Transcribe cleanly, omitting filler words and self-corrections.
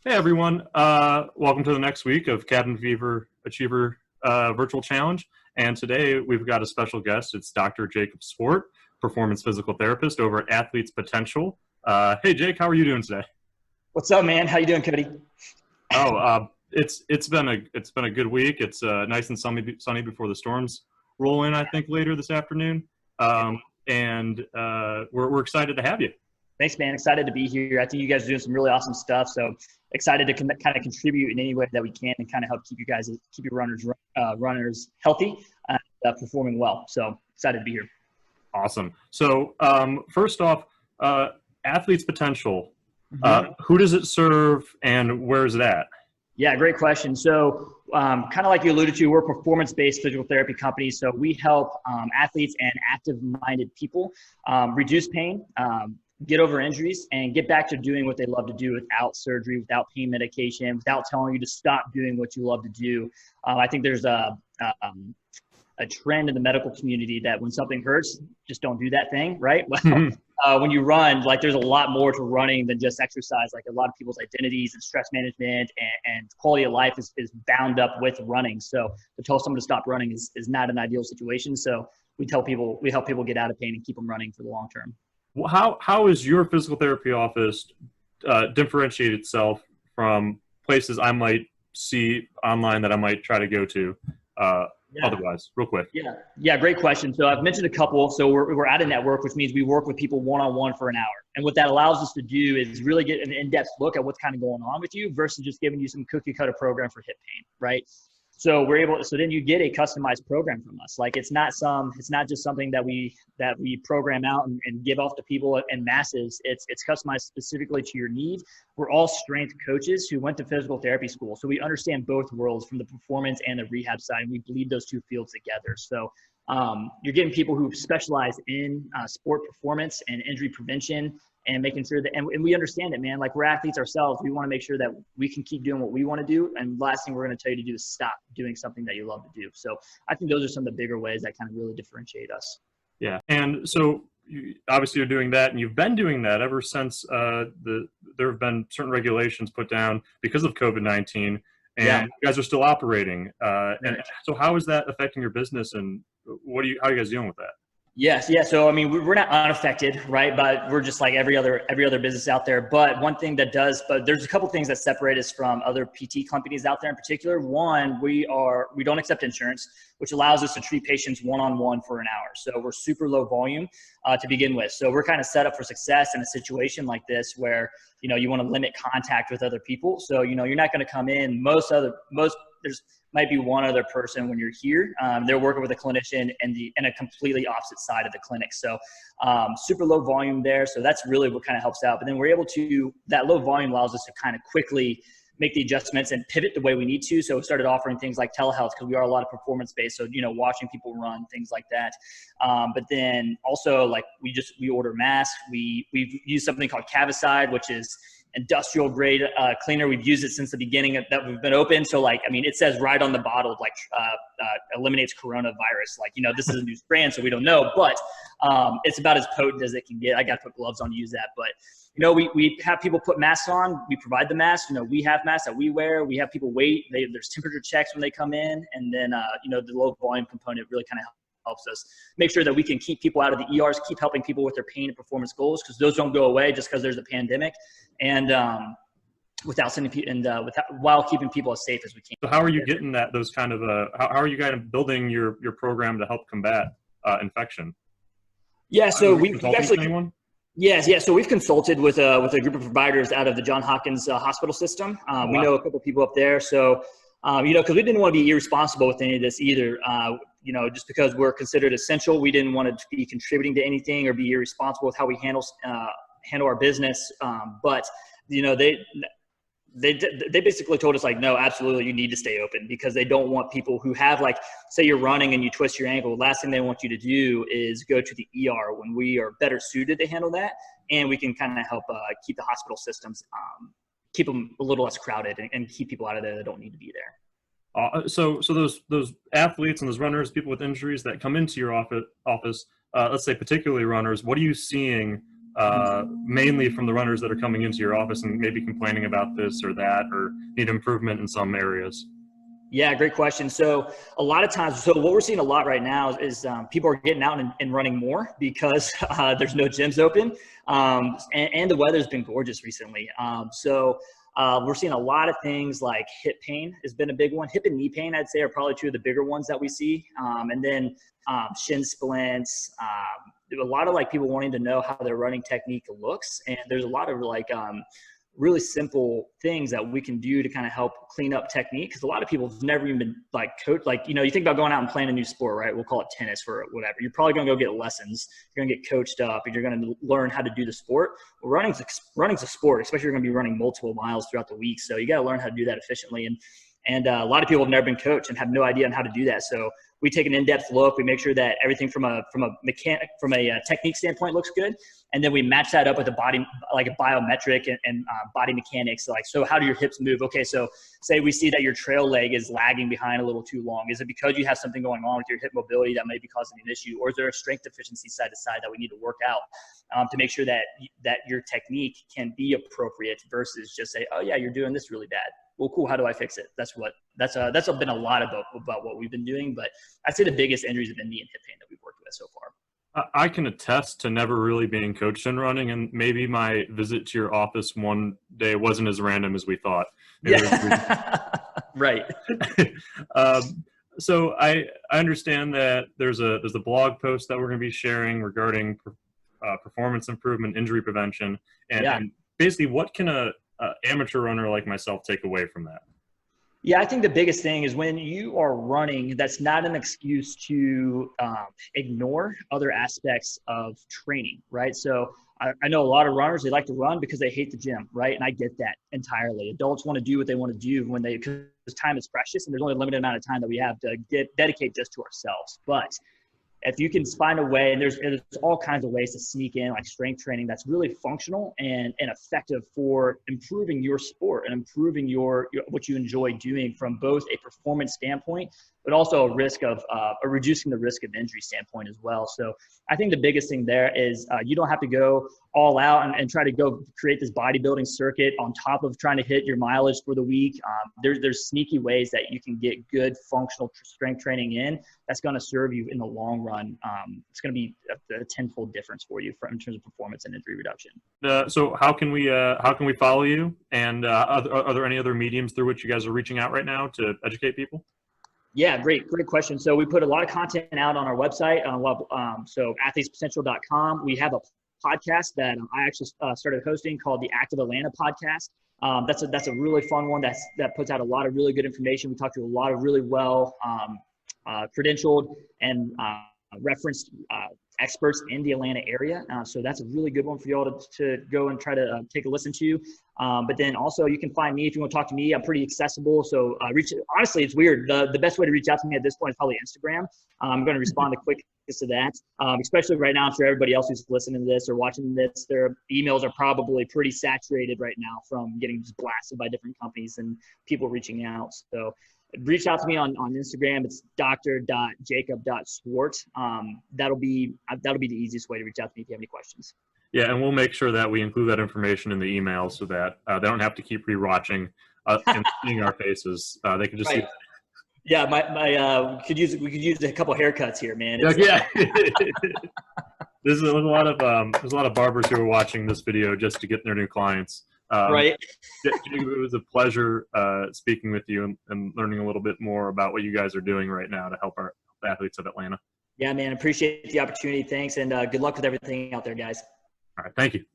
Hey everyone, welcome to the next week of Cabin Fever Achiever Virtual Challenge. And today we've got a special guest. It's Dr. Jacob Swart, performance physical therapist over at Athletes Potential. Hey Jake, how are you doing today? What's up, man? How you doing, Cody? It's been a good week. It's nice and sunny before the storms roll in. I think later this afternoon, and we're excited to have you. Thanks, man. Excited to be here. I think you guys are doing some really awesome stuff. So excited to kind of contribute in any way that we can and kind of help keep your runners healthy and performing well. So excited to be here. Awesome. So first off, Athletes Potential. Mm-hmm. Who does it serve and where is it at? Yeah, great question. So kind of like you alluded to, we're a performance-based physical therapy company. So we help athletes and active-minded people reduce pain, get over injuries, and get back to doing what they love to do without surgery, without pain medication, without telling you to stop doing what you love to do. I think there's a trend in the medical community that when something hurts, just don't do that thing, right? Well, when you run, like there's a lot more to running than just exercise. Like a lot of people's identities and stress management and quality of life is bound up with running. So to tell someone to stop running is not an ideal situation. So we help people get out of pain and keep them running for the long term. Well, how is your physical therapy office differentiate itself from places I might see online that I might try to go to otherwise? Real quick. Yeah, great question. So I've mentioned a couple. So we're at a network, which means we work with people one-on-one for an hour. And what that allows us to do is really get an in-depth look at what's kind of going on with you versus just giving you some cookie cutter program for hip pain, right? So then you get a customized program from us. Like it's not just something that we program out and give off to people in masses. It's customized specifically to your need. We're all strength coaches who went to physical therapy school. So we understand both worlds from the performance and the rehab side. And we bleed those two fields together. So you're getting people who specialize in sport performance and injury prevention and making sure that, and we understand it, man, like we're athletes ourselves. We want to make sure that we can keep doing what we want to do. And last thing we're going to tell you to do is stop doing something that you love to do. So I think those are some of the bigger ways that kind of really differentiate us. Yeah. And so obviously you're doing that and you've been doing that ever since there have been certain regulations put down because of COVID-19 and you guys are still operating. And so how is that affecting your business and how are you guys dealing with that? Yes. Yeah. So, I mean, we're not unaffected, right? But we're just like every other business out there. But one thing that but there's a couple things that separate us from other PT companies out there in particular. One, we don't accept insurance, which allows us to treat patients one-on-one for an hour. So we're super low volume to begin with. So we're kind of set up for success in a situation like this where, you want to limit contact with other people. So, you're not going to come in. There's might be one other person when you're here. They're working with a clinician in a completely opposite side of the clinic. So super low volume there. So that's really what kind of helps out. But then that low volume allows us to kind of quickly make the adjustments and pivot the way we need to. So we started offering things like telehealth because we are a lot of performance based. So, watching people run, things like that. But then also like we order masks. We've used something called Cavicide, which is industrial grade cleaner. We've used it since the beginning that we've been open. So it says right on the bottle, eliminates coronavirus. This is a new strand, so we don't know, but it's about as potent as it can get. I got to put gloves on to use that, but we have people put masks on. We provide the masks. We have masks that we wear. We have people wait. There's temperature checks when they come in, and then the low volume component really kind of helps us make sure that we can keep people out of the ERs, keep helping people with their pain and performance goals, because those don't go away just because there's a pandemic, and while keeping people as safe as we can. So how are you getting those kind of how are you kind of building your program to help combat infection? Yeah, so we've actually anyone? Yes. So we've consulted with a group of providers out of the Johns Hopkins hospital system. We know a couple of people up there. So, because we didn't want to be irresponsible with any of this either. Just because we're considered essential, we didn't want to be contributing to anything or be irresponsible with how we handle our business. But they basically told us no, absolutely, you need to stay open, because they don't want people who have say you're running and you twist your ankle. The last thing they want you to do is go to the ER, when we are better suited to handle that. And we can kind of help keep the hospital systems, keep them a little less crowded and keep people out of there that don't need to be there. So those athletes and those runners, people with injuries that come into your office, let's say particularly runners, what are you seeing mainly from the runners that are coming into your office and maybe complaining about this or that, or need improvement in some areas? Yeah, great question. So a lot of times, so what we're seeing a lot right now is people are getting out and running more because there's no gyms open, and the weather's been gorgeous recently. We're seeing a lot of things like hip pain has been a big one. Hip and knee pain, I'd say, are probably two of the bigger ones that we see. And then shin splints, a lot of like people wanting to know how their running technique looks. And there's a lot of like really simple things that we can do to kind of help clean up technique. Because a lot of people have never even been like coached. Like, you know, you think about going out and playing a new sport, right? We'll call it tennis or whatever. You're probably going to go get lessons. You're going to get coached up and you're going to learn how to do the sport. Well, running's a sport, especially if you're going to be running multiple miles throughout the week. So you got to learn how to do that efficiently. And a lot of people have never been coached and have no idea on how to do that. So we take an in-depth look. We make sure that everything from a technique standpoint looks good, and then we match that up with a body, like a biometric and body mechanics. Like, so how do your hips move? Okay, so say we see that your trail leg is lagging behind a little too long. Is it because you have something going on with your hip mobility that may be causing an issue, or is there a strength deficiency side to side that we need to work out to make sure that your technique can be appropriate versus just say, oh yeah, you're doing this really bad. Well, cool. How do I fix it? That's been a lot about what we've been doing. But I'd say the biggest injuries have been knee and hip pain that we've worked with so far. I can attest to never really being coached in running, and maybe my visit to your office one day wasn't as random as we thought. Right. So I understand that there's a blog post that we're going to be sharing regarding performance improvement, injury prevention, and basically what can a amateur runner like myself take away from that? Yeah, I think the biggest thing is when you are running, that's not an excuse to ignore other aspects of training, right? So I know a lot of runners, they like to run because they hate the gym, right? And I get that entirely. Adults want to do what they want to do because time is precious and there's only a limited amount of time that we have to dedicate just to ourselves. But if you can find a way, and there's all kinds of ways to sneak in like strength training that's really functional and effective for improving your sport and improving your what you enjoy doing from both a performance standpoint, but also a risk of reducing the risk of injury standpoint as well. So I think the biggest thing there is you don't have to go all out and try to go create this bodybuilding circuit on top of trying to hit your mileage for the week. There's sneaky ways that you can get good functional strength training in that's going to serve you in the long run. It's going to be a tenfold difference for you in terms of performance and injury reduction. So how can we follow you? And are there any other mediums through which you guys are reaching out right now to educate people? Yeah, great question. So we put a lot of content out on our website. So athletespotential.com. We have a podcast that I actually started hosting called the Active Atlanta podcast. That's a really fun one that puts out a lot of really good information. We talk to a lot of really well credentialed and referenced experts in the Atlanta area. So that's a really good one for y'all to go and try to take a listen to. But then also you can find me if you want to talk to me. I'm pretty accessible. So honestly, it's weird. The best way to reach out to me at this point is probably Instagram. I'm going to respond the quickest to that, especially right now. I'm sure everybody else who's listening to this or watching this, their emails are probably pretty saturated right now from getting just blasted by different companies and people reaching out. So reach out to me on Instagram. It's dr.jacob.swart. That'll be the easiest way to reach out to me if you have any questions. Yeah, and we'll make sure that we include that information in the email so that they don't have to keep rewatching and seeing our faces. They can just see. Yeah, we could use a couple haircuts here, man. Yeah. There's a lot of barbers who are watching this video just to get their new clients. Right. It was a pleasure speaking with you and learning a little bit more about what you guys are doing right now to help our athletes of Atlanta. Yeah, man. Appreciate the opportunity. Thanks. And good luck with everything out there, guys. All right. Thank you.